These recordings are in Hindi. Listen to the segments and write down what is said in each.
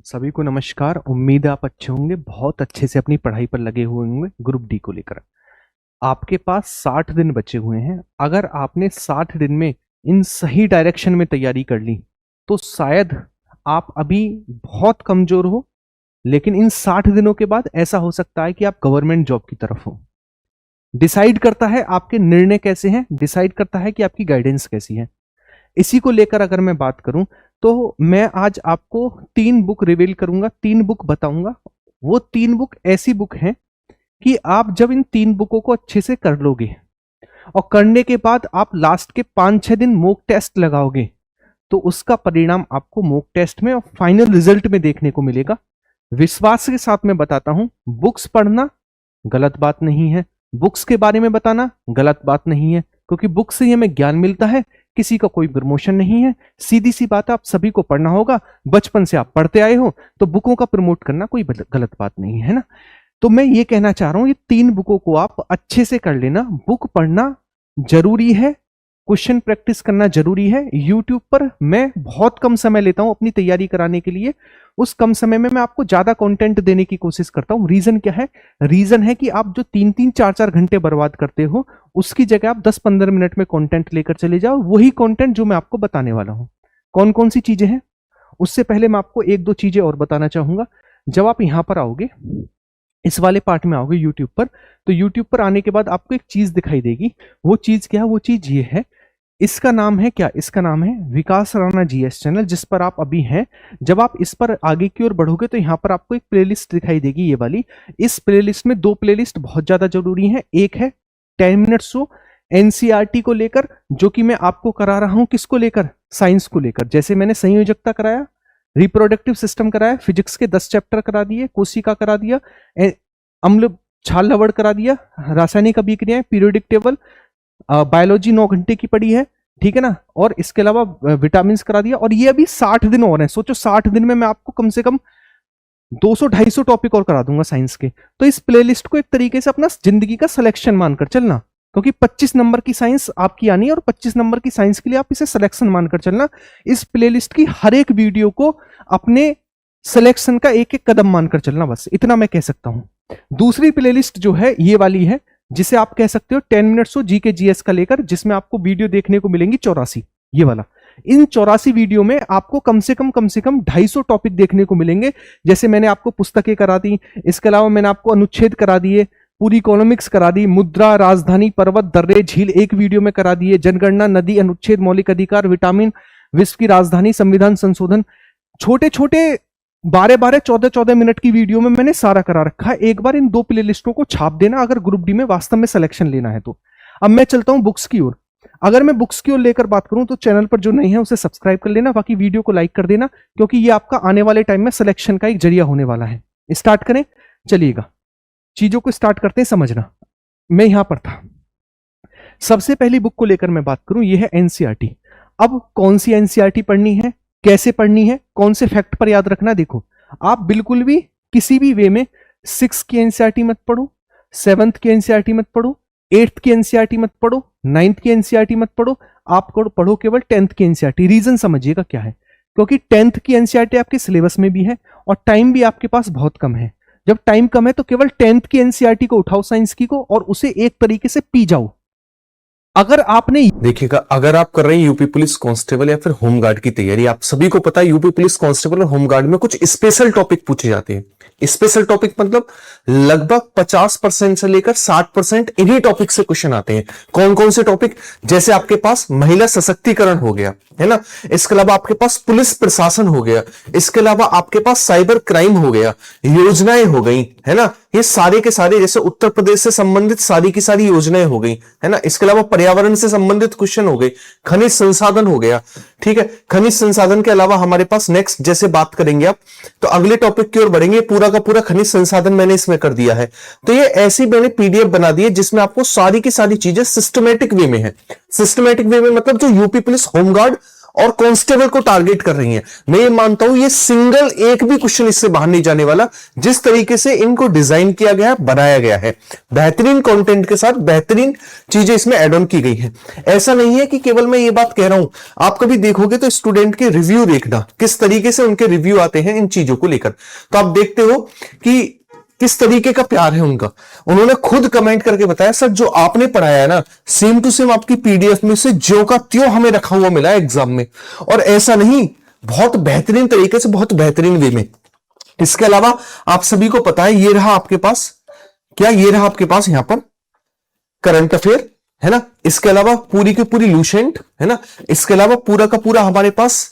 सभी को नमस्कार। उम्मीद है आप अच्छे होंगे, बहुत अच्छे से अपनी पढ़ाई पर लगे हुए होंगे। ग्रुप डी को लेकर आपके पास 60 दिन बचे हुए हैं। अगर आपने 60 दिन में इन सही डायरेक्शन में तैयारी कर ली तो शायद आप अभी बहुत कमजोर हो, लेकिन इन 60 दिनों के बाद ऐसा हो सकता है कि आप गवर्नमेंट जॉब की तरफ हो। डिसाइड करता है आपके निर्णय कैसे हैं, डिसाइड करता है कि आपकी गाइडेंस कैसी है। इसी को लेकर अगर मैं बात करूं तो मैं आज आपको 3 बुक रिवील करूंगा, 3 बुक बताऊंगा। वो 3 बुक ऐसी बुक हैं कि आप जब इन 3 बुकों को अच्छे से कर लोगे और करने के बाद आप लास्ट के 5-6 दिन मॉक टेस्ट लगाओगे तो उसका परिणाम आपको मॉक टेस्ट में और फाइनल रिजल्ट में देखने को मिलेगा। विश्वास के साथ मैं बताता हूं, बुक्स पढ़ना गलत बात नहीं है, बुक्स के बारे में बताना गलत बात नहीं है, क्योंकि बुक से हमें ज्ञान मिलता है, किसी का कोई प्रमोशन नहीं है। सीधी सी बात है, आप सभी को पढ़ना होगा, बचपन से आप पढ़ते आए हो, तो बुकों का प्रमोट करना कोई गलत बात नहीं है ना। तो मैं ये कहना चाह रहा हूं, ये 3 बुकों को आप अच्छे से कर लेना। बुक पढ़ना जरूरी है, क्वेश्चन प्रैक्टिस करना जरूरी है। यूट्यूब पर मैं बहुत कम समय लेता हूं अपनी तैयारी कराने के लिए। उस कम समय में मैं आपको ज्यादा कंटेंट देने की कोशिश करता हूं। रीजन क्या है? रीजन है कि आप जो 3-3 4-4 घंटे बर्बाद करते हो, उसकी जगह आप 10-15 मिनट में कंटेंट लेकर चले जाओ। वही कंटेंट जो मैं आपको बताने वाला हूं। कौन कौन सी चीजें हैं, उससे पहले मैं आपको 1-2 चीजें और बताना चाहूंगा। जब आप यहां पर आओगे, इस वाले पार्ट में आओगे यूट्यूब पर, तो यूट्यूब पर आने के बाद आपको एक चीज दिखाई देगी। वो चीज क्या है? वो चीज ये है, इसका नाम है क्या? इसका नाम है विकास राणा जीएस चैनल, जिस पर आप अभी हैं। जब आप इस पर आगे की ओर बढ़ोगे तो यहां पर आपको एक प्लेलिस्ट दिखाई देगी, ये वाली। इस प्लेलिस्ट में 2 प्लेलिस्ट बहुत ज्यादा जरूरी है। एक है 10 मिनट शो एनसीईआरटी को लेकर, जो कि मैं आपको करा रहा हूं। किसको लेकर? साइंस को लेकर। जैसे मैंने संयोजकता कराया, रिप्रोडक्टिव सिस्टम कराया, फिजिक्स के 10 चैप्टर करा दिए, कोशिका करा दिया, अम्ल छाल लवण करा दिया, रासायनिक अभिक्रियाएं, पीरियोडिक टेबल, बायोलॉजी 9 घंटे की पड़ी है, ठीक है ना। और इसके अलावा विटामिन करा दिया। और ये अभी 60 दिन और हैं। सोचो 60 दिन में मैं आपको कम से कम 200-250 टॉपिक और करा दूंगा साइंस के। तो इस प्लेलिस्ट को एक तरीके से अपना जिंदगी का सिलेक्शन मानकर चलना, क्योंकि 25 नंबर की साइंस आपकी आनी है और 25 नंबर की साइंस के लिए आप इसे सिलेक्शन मानकर चलना। इस प्लेलिस्ट की हर एक वीडियो को अपने सिलेक्शन का एक एक कदम मानकर चलना, बस इतना मैं कह सकता हूं। दूसरी प्लेलिस्ट जो है ये वाली है, जिसे आप कह सकते हो 10 मिनट्स हो जीके जीएस का लेकर, जिसमें आपको वीडियो देखने को मिलेंगी 84, ये वाला। इन 84 वीडियो में आपको कम से कम 250 टॉपिक देखने को मिलेंगे। जैसे मैंने आपको पुस्तकें करा दी, इसके अलावा मैंने आपको अनुच्छेद करा दिए, पूरी इकोनॉमिक्स करा दी, मुद्रा, राजधानी, पर्वत, दर्रे, झील एक वीडियो में करा दिए, जनगणना, नदी, अनुच्छेद, मौलिक अधिकार, विटामिन, विश्व की राजधानी, संविधान संशोधन, छोटे छोटे 12-12, 14-14 मिनट की वीडियो में मैंने सारा करा रखा है। एक बार इन 2 प्लेलिस्टों को छाप देना अगर ग्रुप डी में वास्तव में सिलेक्शन लेना है तो। अब मैं चलता हूं बुक्स की ओर। अगर मैं बुक्स की ओर लेकर बात करूं तो चैनल पर जो नहीं है उसे सब्सक्राइब कर लेना, बाकी वीडियो को लाइक कर देना, क्योंकि ये आपका आने वाले टाइम में सिलेक्शन का एक जरिया होने वाला है। स्टार्ट करें, चलिएगा चीजों को स्टार्ट करते हैं समझना। मैं यहां पर था। सबसे पहली बुक को लेकर मैं बात करूं, यह है एनसीईआरटी। अब कौन सी एनसीईआरटी पढ़नी है, कैसे पढ़नी है, कौन से फैक्ट पर याद रखना? देखो, आप बिल्कुल भी किसी भी वे में 6 की एनसीईआरटी मत पढ़ो, 7th की एनसीईआरटी मत पढ़ो, 8th की एनसीईआरटी मत पढ़ो, 9th की एनसीईआरटी मत पढ़ो। आप पढ़ो केवल 10th की एनसीईआरटी। रीजन समझिएगा क्या है, क्योंकि 10th की एनसीईआरटी आपके सिलेबस में भी है और टाइम भी आपके पास बहुत कम है। जब टाइम कम है तो केवल 10th की एनसीईआरटी को उठाओ साइंस की को, और उसे एक तरीके से पी जाओ। अगर आपने देखिएगा, अगर आप कर रहे हैं यूपी पुलिस कांस्टेबल या फिर होमगार्ड की तैयारी, आप सभी को पता है यूपी पुलिस कांस्टेबल और होमगार्ड में कुछ स्पेशल टॉपिक पूछे जाते हैं। स्पेशल टॉपिक मतलब लगभग 50% से लेकर 60% इन्हीं टॉपिक से क्वेश्चन आते हैं। कौन कौन से टॉपिक? जैसे आपके पास महिला सशक्तिकरण हो गया, है ना। इसके अलावा आपके पास पुलिस प्रशासन हो गया, इसके अलावा आपके पास साइबर क्राइम हो गया, योजनाएं हो गई, है ना। ये सारे के सारे, जैसे उत्तर प्रदेश से संबंधित सारी की सारी योजनाएं हो गई, है ना। इसके अलावा पर्यावरण से संबंधित क्वेश्चन हो गए, खनिज संसाधन हो गया, ठीक है। खनिज संसाधन के अलावा हमारे पास नेक्स्ट जैसे बात करेंगे आप, तो अगले टॉपिक की ओर बढ़ेंगे। पूरा का पूरा खनिज संसाधन मैंने इसमें कर दिया है। तो ये ऐसी मैंने पीडीएफ बना दी है जिसमें आपको सारी की सारी चीजें सिस्टमेटिक वे में है। सिस्टमेटिक वे में मतलब जो यूपी पुलिस होमगार्ड और कांस्टेबल को टारगेट कर रही हैं। मैं ये मानता हूं ये सिंगल एक भी क्वेश्चन इससे बाहर नहीं जाने वाला, जिस तरीके से इनको डिजाइन किया गया, बनाया गया है, बेहतरीन कंटेंट के साथ बेहतरीन चीजें इसमें ऐड ऑन की गई है। ऐसा नहीं है कि केवल मैं ये बात कह रहा हूं, आप कभी देखोगे तो स्टूडेंट के रिव्यू देखना, किस तरीके से उनके रिव्यू आते हैं इन चीजों को लेकर, तो आप देखते हो कि किस तरीके का प्यार है उनका। उन्होंने खुद कमेंट करके बताया, सर जो आपने पढ़ाया है ना, सेम टू सेम आपकी पीडीएफ में से ज्यों का त्यों हमें रखा हुआ मिला है एग्जाम में, और ऐसा नहीं, बहुत बेहतरीन तरीके से, बहुत बेहतरीन वे में। इसके अलावा आप सभी को पता है, ये रहा आपके पास क्या, ये रहा आपके पास यहां पर करंट अफेयर है ना, इसके अलावा पूरी की पूरी लूसेंट है ना, इसके अलावा पूरा का पूरा हमारे पास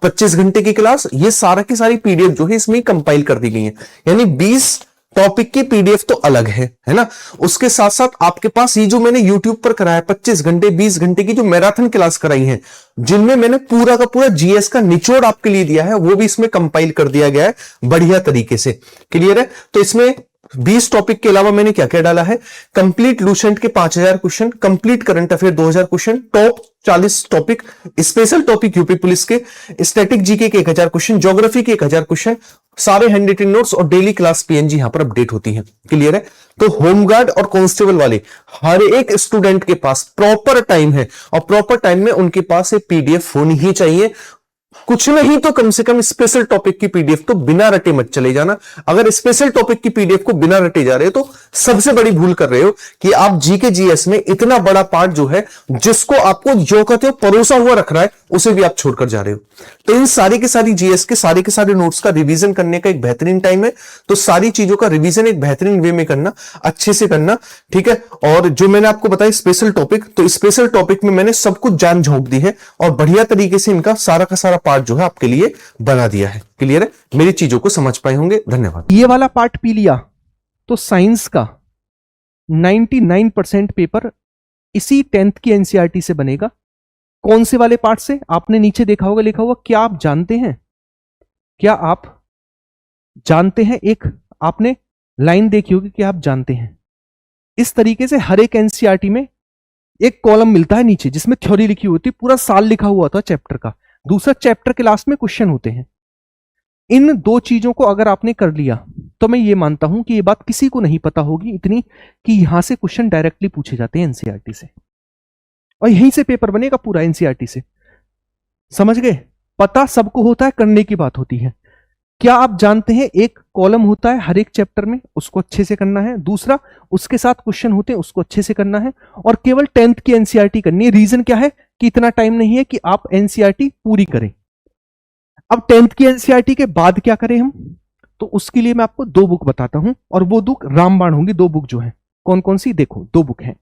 25 घंटे की क्लास, ये सारा की सारी पीडीएफ जो है इसमें कंपाइल कर दी गई है। यानी 20 टॉपिक की पीडीएफ तो अलग है ना। उसके साथ साथ आपके पास ये जो मैंने यूट्यूब पर कराया 25 घंटे 20 घंटे की जो मैराथन क्लास कराई है, जिनमें मैंने पूरा का पूरा जीएस का निचोड़ आपके लिए दिया है, वो भी इसमें कंपाइल कर दिया गया है बढ़िया तरीके से। क्लियर है? तो इसमें 20 टॉपिक के अलावा मैंने क्या क्या डाला है, कंप्लीट लूसेंट के 5000 question, complete current affair 2000 question, top 40 topic, special topic UP police के, स्टैटिक जीके के 1000 क्वेश्चन, ज्योग्राफी के 1000 क्वेश्चन, सारे हैंड रिटन नोट्स और डेली क्लास पीएनजी यहां पर अपडेट होती है। क्लियर है? तो होमगार्ड और कांस्टेबल वाले हर एक स्टूडेंट के पास प्रॉपर टाइम है, और प्रॉपर टाइम में उनके पास एक पीडीएफ होनी ही चाहिए। कुछ नहीं तो कम से कम स्पेशल टॉपिक की पीडीएफ तो बिना रटे मत चले जाना। अगर स्पेशल टॉपिक की पीडीएफ को बिना रटे जा रहे हो तो सबसे बड़ी भूल कर रहे हो कि आप जीके जीएस में इतना बड़ा पार्ट जो है, जिसको आपको जो कहते हो परोसा हुआ रख रहा है, उसे भी आप छोड़कर जा रहे हो। तो इन सारी के सारी जीएस के सारे नोट्स का रिवीजन करने का एक बेहतरीन टाइम है। तो सारी चीजों का रिवीजन एक बेहतरीन वे में करना, अच्छे से करना, ठीक है। और जो मैंने आपको बताया स्पेशल टॉपिक, तो स्पेशल टॉपिक में मैंने सब कुछ जान झोंक दी है और बढ़िया तरीके से इनका सारा का सारा पार्ट जो है आपके लिए बना दिया है। क्लियर है? मेरी चीजों को समझ पाए होंगे। धन्यवाद। ये वाला पार्ट पी लिया तो साइंस का 99% पेपर इसी 10th की एनसीईआरटी से बनेगा। कौन से वाले पार्ट से? आपने नीचे देखा होगा, लिखा हुआ, क्या आप जानते हैं, क्या आप जानते हैं, एक आपने लाइन देखी होगी, क्या आप जानते हैं। इस तरीके से हर एक एनसीईआरटी में एक कॉलम मिलता है नीचे, जिसमें थ्योरी लिखी होती है, पूरा साल लिखा हुआ था चैप्टर का, दूसरा चैप्टर के लास्ट में क्वेश्चन होते हैं। इन दो चीजों को अगर आपने कर लिया तो मैं ये मानता हूं कि ये बात किसी को नहीं पता होगी इतनी, कि यहां से क्वेश्चन डायरेक्टली पूछे जाते हैं एनसीईआरटी से, और यहीं से पेपर बनेगा पूरा एनसीईआरटी से। समझ गए? पता सबको होता है, करने की बात होती है। क्या आप जानते हैं, एक कॉलम होता है हर एक चैप्टर में, उसको अच्छे से करना है। दूसरा, उसके साथ क्वेश्चन होते हैं, उसको अच्छे से करना है। और केवल 10th की एनसीईआरटी करनी है। रीजन क्या है कि इतना टाइम नहीं है कि आप एनसीईआरटी पूरी करें। अब 10th की एनसीईआरटी के बाद क्या करें हम, तो उसके लिए मैं आपको 2 बुक बताता हूं, और वो बुक रामबाण होंगी। 2 बुक जो है, कौन कौन सी, देखो 2 बुक है।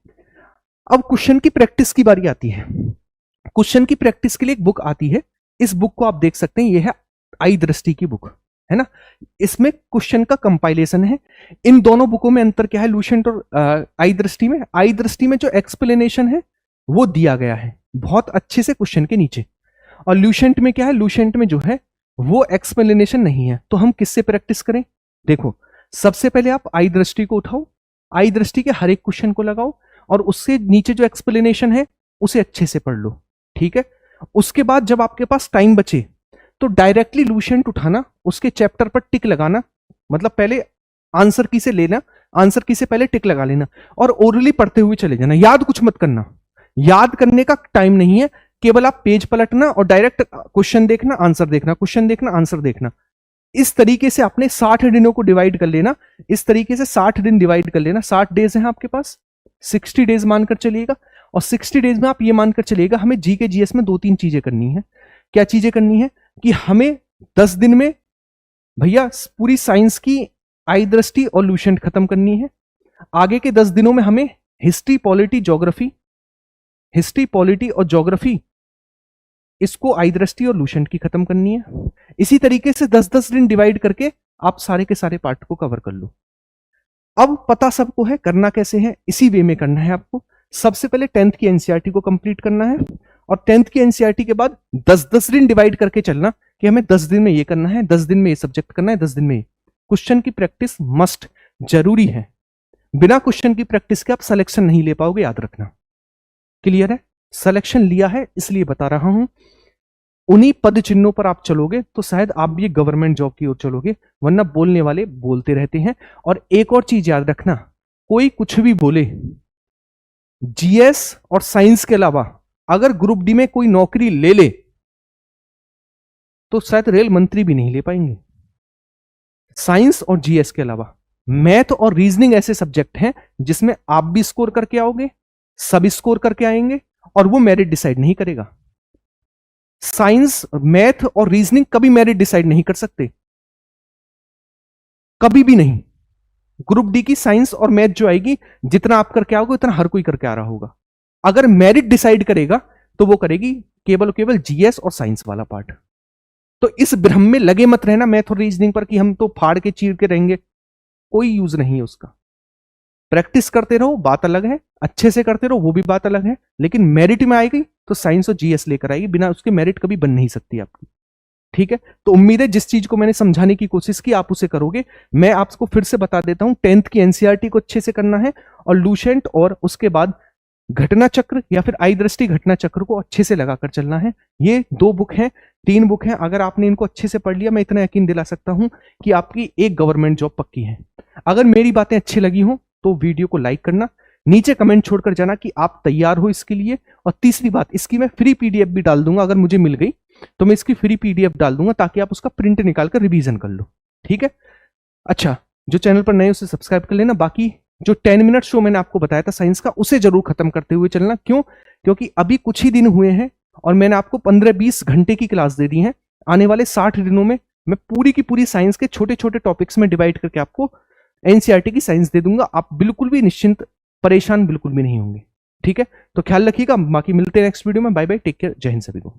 अब क्वेश्चन की प्रैक्टिस की बारी आती है। क्वेश्चन की प्रैक्टिस के लिए एक बुक आती है, इस बुक को आप देख सकते हैं, ये है आई दृष्टि की बुक, है ना। इसमें क्वेश्चन का कंपाइलेशन है। इन दोनों बुकों में अंतर क्या है, लूसेंट और आई दृष्टि में? आई दृष्टि में जो एक्सप्लेनेशन है वो दिया गया है बहुत अच्छे से क्वेश्चन के नीचे, और लूसेंट में क्या है, लूसेंट में जो है वो एक्सप्लेनेशन नहीं है। तो हम किससे प्रैक्टिस करें? देखो, सबसे पहले आप आई दृष्टि को उठाओ, आई दृष्टि के हर एक क्वेश्चन को लगाओ, और उससे नीचे जो एक्सप्लेनेशन है उसे अच्छे से पढ़ लो, ठीक है। उसके बाद जब आपके पास टाइम बचे तो डायरेक्टली लूसेंट उठाना, उसके चैप्टर पर टिक लगाना, मतलब पहले आंसर की से लेना, आंसर की से पहले टिक लगा लेना, और ओरली पढ़ते हुए चले जाना। याद कुछ मत करना, याद करने का टाइम नहीं है, केवल आप पेज पलटना और डायरेक्ट क्वेश्चन देखना, आंसर देखना, क्वेश्चन देखना, आंसर देखना। इस तरीके से आपने 60 दिनों को डिवाइड कर लेना, इस तरीके से 60 दिन डिवाइड कर लेना। 60 डेज हैं आपके पास, 60 डेज मानकर चलिएगा, और 60 डेज में आप ये मानकर चलिएगा हमें जीके जीएस में 2-3 चीजें करनी है। क्या चीजें करनी है कि हमें 10 दिन में भैया पूरी साइंस की आई दृष्टि और लूसेंट खत्म करनी है। आगे के 10 दिनों में हमें history, polity, geography, history, polity और ज्योग्राफी, इसको आई दृष्टि और लूसेंट की खत्म करनी है। इसी तरीके से 10-10 दिन डिवाइड करके आप सारे के सारे पार्ट को कवर कर लो। अब पता सबको है, करना कैसे है, इसी वे में करना है आपको। सबसे पहले 10th की एनसीईआरटी को कंप्लीट करना है, और 10th की एनसीईआरटी के बाद 10-10 दिन डिवाइड करके चलना कि हमें 10 दिन में ये करना है, 10 दिन में ये सब्जेक्ट करना है, 10 दिन में ये। क्वेश्चन की प्रैक्टिस मस्ट, जरूरी है। बिना क्वेश्चन की प्रैक्टिस के आप सिलेक्शन नहीं ले पाओगे, याद रखना। क्लियर है? सिलेक्शन लिया है इसलिए बता रहा हूं। उन्हीं पद चिन्हों पर आप चलोगे तो शायद आप भी गवर्नमेंट जॉब की ओर चलोगे, वरना बोलने वाले बोलते रहते हैं। और एक और चीज याद रखना, कोई कुछ भी बोले, जीएस और साइंस के अलावा अगर ग्रुप डी में कोई नौकरी ले ले तो शायद रेल मंत्री भी नहीं ले पाएंगे। साइंस और जीएस के अलावा मैथ और रीजनिंग ऐसे सब्जेक्ट हैं जिसमें आप भी स्कोर करके आओगे, सब स्कोर करके आएंगे, और वो मेरिट डिसाइड नहीं करेगा। साइंस, मैथ और रीजनिंग कभी मेरिट डिसाइड नहीं कर सकते, कभी भी नहीं। ग्रुप डी की साइंस और मैथ जो आएगी, जितना आप करके आओगे उतना हर कोई करके आ रहा होगा। अगर मेरिट डिसाइड करेगा तो वो करेगी केवल केवल जीएस और साइंस वाला पार्ट। तो इस भ्रम में लगे मत रहना मैथ और रीजनिंग पर कि हम तो फाड़ के चीर के रहेंगे, कोई यूज नहीं है उसका। प्रैक्टिस करते रहो, बात अलग है, अच्छे से करते रहो, वो भी बात अलग है, लेकिन मेरिट में आएगी तो साइंस और जीएस लेकर आएगी, बिना उसके मेरिट कभी बन नहीं सकती आपकी। ठीक है, तो उम्मीद है जिस चीज को मैंने समझाने की कोशिश की आप उसे करोगे। मैं आपको फिर से बता देता हूं, 10th की एनसीईआरटी को अच्छे से करना है, और लूसेंट और उसके बाद घटना चक्र या फिर आई दृष्टि घटना चक्र को अच्छे से लगाकर चलना है। ये 2 बुक हैं, 3 बुक हैं, अगर आपने इनको अच्छे से पढ़ लिया, मैं इतना यकीन दिला सकता हूं कि आपकी एक गवर्नमेंट जॉब पक्की है। अगर मेरी बातें अच्छी लगी हो तो वीडियो को लाइक करना, नीचे कमेंट छोड़कर जाना कि आप तैयार हो इसके लिए। और तीसरी बात, इसकी मैं फ्री पीडीएफ भी डाल दूंगा, अगर मुझे मिल गई तो मैं इसकी फ्री पीडीएफ डाल दूंगा ताकि आप उसका प्रिंट निकालकर रिवीजन कर लो। ठीक है, अच्छा, जो चैनल पर नए उसे सब्सक्राइब कर लेना। बाकी जो 10 मिनट शो मैंने आपको बताया था साइंस का, उसे जरूर खत्म करते हुए चलना। क्यों? क्योंकि अभी कुछ ही दिन हुए हैं और मैंने आपको 15-20 घंटे की क्लास दे दी है। आने वाले 60 दिनों में मैं पूरी की पूरी साइंस के छोटे छोटे टॉपिक्स में डिवाइड करके आपको एनसीईआरटी की साइंस दे दूंगा। आप बिल्कुल भी निश्चिंत, परेशान बिल्कुल भी नहीं होंगे। ठीक है, तो ख्याल रखिएगा, बाकी मिलते हैं नेक्स्ट वीडियो में। बाय बाय, टेक केयर, जय हिंद सभी को।